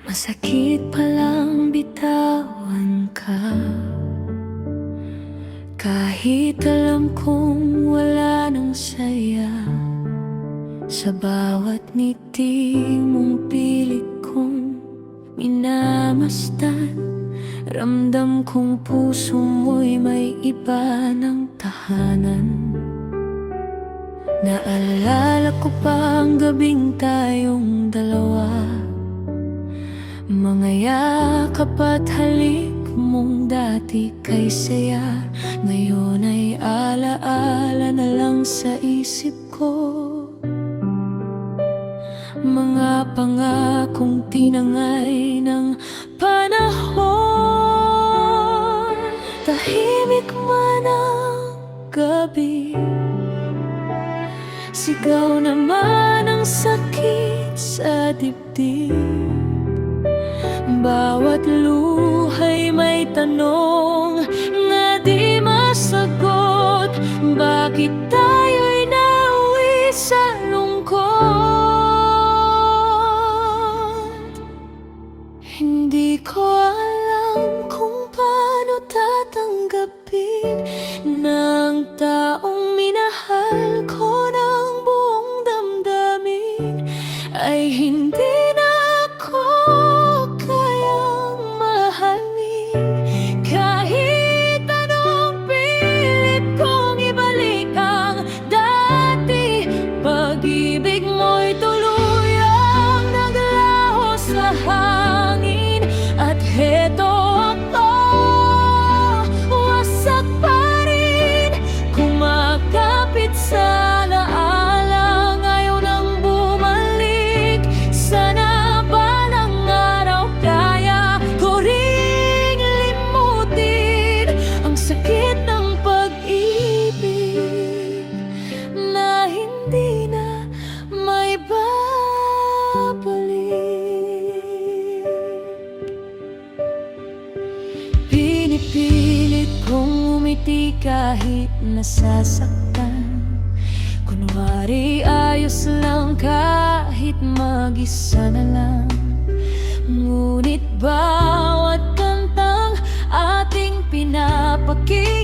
Masakit palang bitawan ka, kahit alam kong wala nang saya. Sa bawat ngiti mong pilit kong minamasdan, ramdam kong puso mo'y may iba ng tahanan. Naalala ko pa ang gabing tayong dalawa, mga yakap at halik mong dati kay saya. Ngayon ay alaala na lang sa isip ko, mga pangakong tinangay ng panahon. Tahimik man ang gabi, sigaw naman ang sakit sa dibdib. Bawat luha'y may tanong na di masagot. Bakit tayo'y nauwi sa lungkot? Hindi ko alam kung paano tatanggapin ng taong minahal ko ng buong damdamin ay hindi na ako pinipilit kong umiti kahit nasasaktan. Kunwari ayos lang kahit mag-isa na lang. Ngunit bawat kantang ating pinapakita